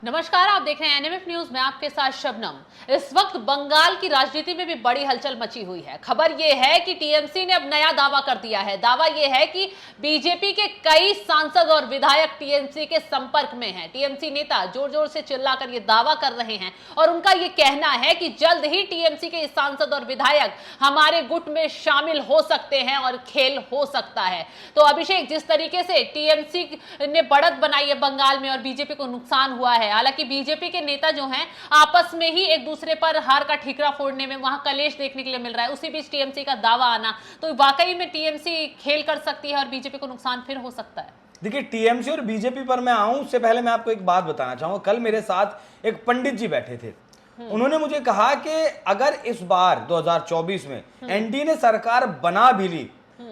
नमस्कार, आप देख रहे हैं एनएमएफ न्यूज में आपके साथ शबनम। इस वक्त बंगाल की राजनीति में भी बड़ी हलचल मची हुई है। खबर यह है कि टीएमसी ने अब नया दावा कर दिया है। दावा यह है कि बीजेपी के कई सांसद और विधायक टीएमसी के संपर्क में हैं। टीएमसी नेता जोर जोर से चिल्लाकर यह दावा कर रहे हैं और उनका यह कहना है कि जल्द ही टीएमसी के सांसद और विधायक हमारे गुट में शामिल हो सकते हैं और खेल हो सकता है। तो अभिषेक, जिस तरीके से टीएमसी ने बढ़त बनाई है बंगाल में और बीजेपी को नुकसान हुआ है, हालांकि बीजेपी के नेता जो हैं आपस में ही एक दूसरे पर हार का ठीकरा फोड़ने में वहां कलेश देखने के लिए मिल रहा है। उसी बीच टीएमसी का दावा आना, तो वाकई में टीएमसी खेल कर सकती है और बीजेपी को नुकसान फिर हो सकता है। देखिए, टीएमसी और बीजेपी पर मैं आऊं उससे पहले मैं आपको एक बात बताना चाहूंगा। कल मेरे साथ एक पंडित जी बैठे थे। उन्होंने मुझे कहा कि अगर इस बार 2024 में एनडीए ने सरकार बना भी ली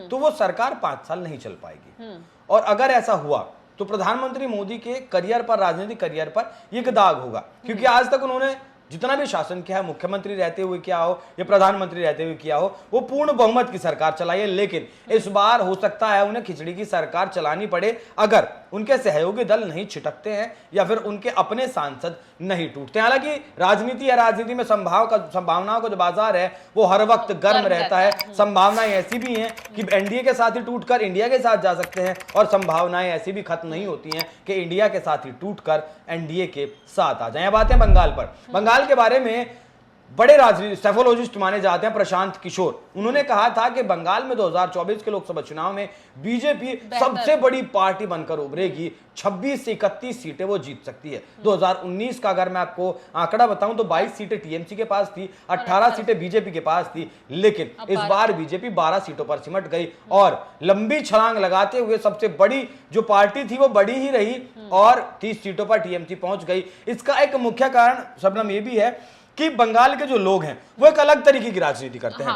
तो वो सरकार 5 साल नहीं चल पाएगी। और अगर ऐसा हुआ तो प्रधानमंत्री मोदी के करियर पर, राजनीतिक करियर पर एक दाग होगा। क्योंकि आज तक उन्होंने जितना भी शासन किया है, मुख्यमंत्री रहते हुए किया हो या प्रधानमंत्री रहते हुए किया हो, वो पूर्ण बहुमत की सरकार चलाई है। लेकिन इस बार हो सकता है उन्हें खिचड़ी की सरकार चलानी पड़े अगर उनके सहयोगी दल नहीं छिटकते हैं या फिर उनके अपने सांसद नहीं टूटते। हालांकि राजनीति या राजनीति में संभावनाओं का जो बाजार है वो हर वक्त गर्म रहता है। संभावनाएं ऐसी भी हैं कि एनडीए के साथ ही टूटकर इंडिया के साथ जा सकते हैं और संभावनाएं ऐसी भी खत्म नहीं होती हैं कि इंडिया के साथ ही टूटकर एनडीए के साथ आ जाएं। बातें बंगाल पर, बंगाल के बारे में बड़े राजनीतिक स्टेफोलॉजिस्ट माने जाते हैं प्रशांत किशोर। उन्होंने कहा था कि बंगाल में 2024 के लोकसभा चुनाव में बीजेपी सबसे बड़ी पार्टी बनकर उभरेगी। 26 से 31 सीटें वो जीत सकती है। 2019 का अगर मैं आपको आंकड़ा बताऊं तो 22 सीटें टीएमसी के पास थी, 18 सीटें बीजेपी के पास थी। लेकिन इस बार बीजेपी 12 सीटों पर सिमट गई और लंबी छलांग लगाते हुए सबसे बड़ी जो पार्टी थी वो बड़ी ही रही और 30 सीटों पर टीएमसी पहुंच गई। इसका एक मुख्य कारण शबनम ये भी है कि बंगाल के जो लोग हैं वो एक अलग तरीके की राजनीति करते हैं।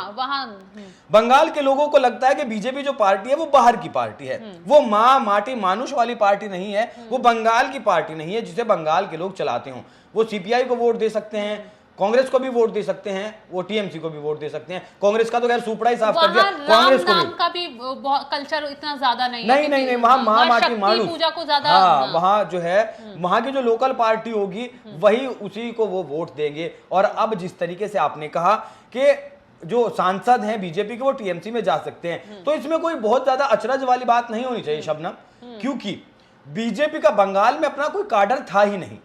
बंगाल के लोगों को लगता है कि बीजेपी जो पार्टी है वो बाहर की पार्टी है, वो माँ माटी मानुष वाली पार्टी नहीं है, वो बंगाल की पार्टी नहीं है जिसे बंगाल के लोग चलाते हों। वो सीपीआई को वोट दे सकते हैं, कांग्रेस को भी वोट दे सकते हैं, वो टीएमसी को भी वोट दे सकते हैं। कांग्रेस का तो खैर सुपड़ा ही साफ कर दिया। कांग्रेस को भी का भी कल्चर इतना ज्यादा नहीं, वहाँ महामाटी मानुष पूजा को ज्यादा, वहाँ जो है वहाँ की जो लोकल पार्टी होगी वही उसी को वो वोट देंगे। और अब जिस तरीके से आपने कहा कि जो सांसद हैं बीजेपी के वो टीएमसी में जा सकते हैं, तो इसमें कोई बहुत ज्यादा अचरज वाली बात नहीं होनी चाहिए शबनम, क्योंकि बीजेपी का बंगाल में अपना कोई काडर था ही नहीं।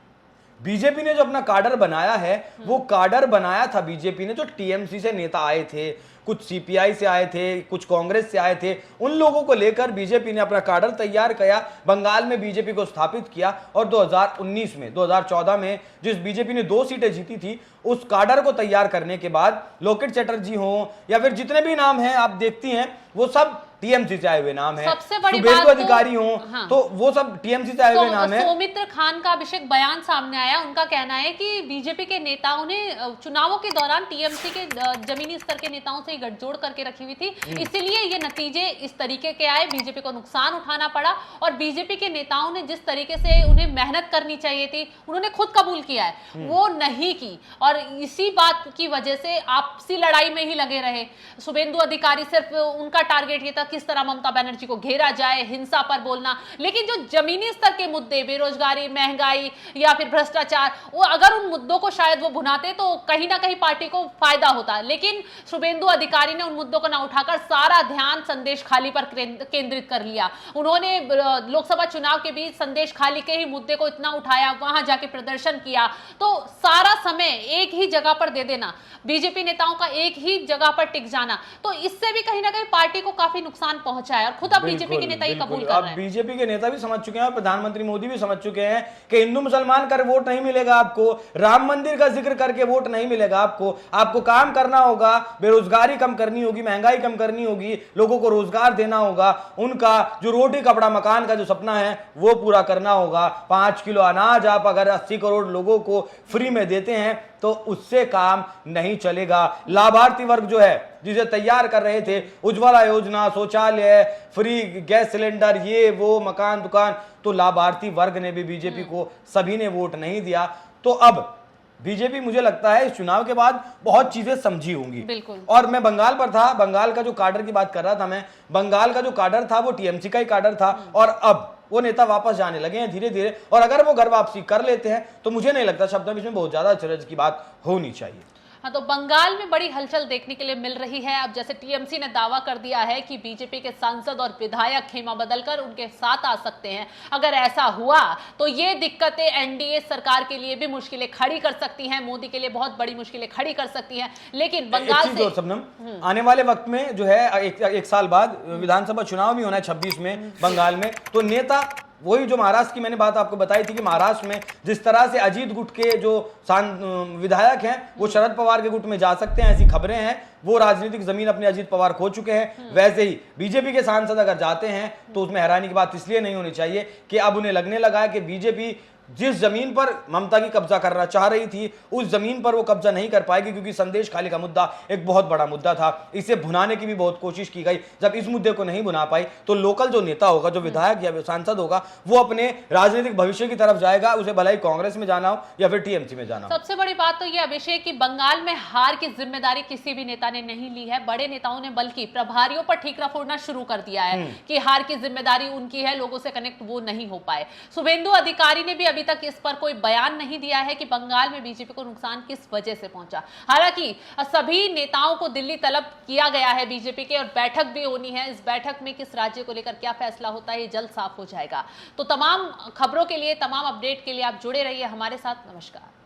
बीजेपी ने जो अपना काडर बनाया है वो काडर बनाया था बीजेपी ने जो टीएमसी से नेता आए थे, कुछ सीपीआई से आए थे, कुछ कांग्रेस से आए थे। उन लोगों को लेकर बीजेपी ने अपना काडर तैयार किया, बंगाल में बीजेपी को स्थापित किया और 2019 में 2014 में जिस बीजेपी ने 2 सीटें जीती थी उस काडर को तैयार करने के बाद लोकेट चटर्जी हो या फिर जितने भी नाम हैं आप देखती हैं वो सब टीएमसी से आए हुए नाम है। सबसे बड़ी बात अधिकारी हो तो वो सब टीएमसी से आए हुए नाम है। सौमित्र खान का अभिषेक बयान सामने आया, उनका कहना है कि बीजेपी के नेताओं ने चुनावों के दौरान टीएमसी के जमीनी स्तर के नेताओं से गठजोड़ करके रखी हुई थी, इसीलिए ये नतीजे इस तरीके के आए, बीजेपी को नुकसान उठाना पड़ा। और बीजेपी के नेताओं ने जिस तरीके से उन्हें मेहनत करनी चाहिए थी उन्होंने खुद कबूल किया है वो नहीं की, और इसी बात की वजह से आपसी लड़ाई में ही लगे रहे। शुभेंदु अधिकारी सिर्फ उनका टारगेट ये था किस तरह ममता बनर्जी को घेरा जाए, हिंसा पर बोलना, लेकिन जो जमीनी स्तर के मुद्दे, बेरोजगारी, महंगाई या फिर भ्रष्टाचार, वो अगर उन मुद्दों को शायद वो भुनाते तो कहीं ना कहीं पार्टी को फायदा होता। लेकिन शुभेंदु अधिकारी ने उन मुद्दों को ना उठाकर सारा ध्यान संदेश खाली पर केंद्रित कर लिया। उन्होंने लोकसभा चुनाव के बीच संदेश खाली के ही मुद्दे को इतना उठाया, वहां जाके प्रदर्शन किया, तो सारा समय एक ही जगह पर दे देना, बीजेपी नेताओं का एक ही जगह पर टिक जाना, तो इससे भी कहीं ना कहीं पार्टी को काफी नुकसान पहुंचा है। और खुद अब बीजेपी के नेता ये कबूल कर रहे हैं। बीजेपी के नेता भी समझ चुके हैं और प्रधानमंत्री मोदी भी समझ चुके हैं कि हिंदू मुसलमान कर वोट नहीं मिलेगा आपको, राम मंदिर का जिक्र करके वोट नहीं मिलेगा आपको काम करना होगा, बेरोजगारी कम करनी होगी, महंगाई कम करनी होगी, लोगों को रोजगार देना होगा, उनका जो रोटी कपड़ा मकान का जो सपना है वो पूरा करना होगा। 5 किलो अनाज आप अगर 80 करोड़ लोगों को फ्री में देते हैं तो उससे काम नहीं चलेगा। लाभार्थी वर्ग जो है जिसे तैयार कर रहे थे, उज्ज्वला योजना, शौचालय, फ्री गैस सिलेंडर, ये वो मकान दुकान, तो लाभार्थी वर्ग ने भी बीजेपी को सभी ने वोट नहीं दिया। तो अब बीजेपी मुझे लगता है इस चुनाव के बाद बहुत चीजें समझी होंगी। और मैं बंगाल पर था, बंगाल का जो काडर की बात कर रहा था मैं, बंगाल का जो काडर था वो टीएमसी का ही काडर था और अब वो नेता वापस जाने लगे हैं धीरे धीरे, और अगर वो घर वापसी कर लेते हैं तो मुझे नहीं लगता शब्द में बहुत ज्यादा अचरज की बात होनी चाहिए। हाँ, तो बंगाल में बड़ी हलचल देखने के लिए मिल रही है। अब जैसे टीएमसी ने दावा कर दिया है कि बीजेपी के सांसद और विधायक खेमा बदलकर उनके साथ आ सकते हैं। अगर ऐसा हुआ तो ये दिक्कतें एनडीए सरकार के लिए भी मुश्किलें खड़ी कर सकती हैं, मोदी के लिए बहुत बड़ी मुश्किलें खड़ी कर सकती हैं। लेकिन बंगाल से शबनम, आने वाले वक्त में जो है एक साल बाद विधानसभा चुनाव भी होना है 26 में बंगाल में, तो नेता वही जो महाराष्ट्र की मैंने बात आपको बताई थी कि महाराष्ट्र में जिस तरह से अजीत गुट के जो विधायक हैं वो शरद पवार के गुट में जा सकते हैं, ऐसी खबरें हैं। वो राजनीतिक जमीन अपने अजीत पवार खो चुके हैं। वैसे ही बीजेपी के सांसद अगर जाते हैं तो उसमें हैरानी की बात इसलिए नहीं होनी चाहिए कि अब उन्हें लगने लगा है कि बीजेपी जिस जमीन पर ममता की कब्जा करना चाह रही थी उस जमीन पर वो कब्जा नहीं कर पाएगी, क्योंकि संदेश खाली का मुद्दा एक बहुत बड़ा मुद्दा था। इसे भुनाने की भी बहुत कोशिश की गई। जब इस मुद्दे को नहीं भुना पाई तो लोकल जो नेता होगा, जो विधायक या सांसद होगा, वो अपने राजनीतिक भविष्य की तरफ जाएगा, उसे भले ही कांग्रेस में जाना हो या फिर टीएमसी में जाना हो। सबसे बड़ी बात तो ये अभिषेक कि बंगाल में हार की जिम्मेदारी किसी भी नेता ने नहीं ली है। बड़े नेताओं ने बल्कि प्रभारियों पर ठीकरा फोड़ना शुरू कर दिया है कि हार की जिम्मेदारी उनकी है, लोगों से कनेक्ट वो नहीं हो पाए। शुभेंदु अधिकारी ने भी अभी तक इस पर कोई बयान नहीं दिया है कि बंगाल में बीजेपी को नुकसान किस वजह से पहुंचा। हालांकि सभी नेताओं को दिल्ली तलब किया गया है बीजेपी के, और बैठक भी होनी है। इस बैठक में किस राज्य को लेकर क्या फैसला होता है ये जल्द साफ हो जाएगा। तो तमाम खबरों के लिए, तमाम अपडेट के लिए आप जुड़े रहिए हमारे साथ। नमस्कार।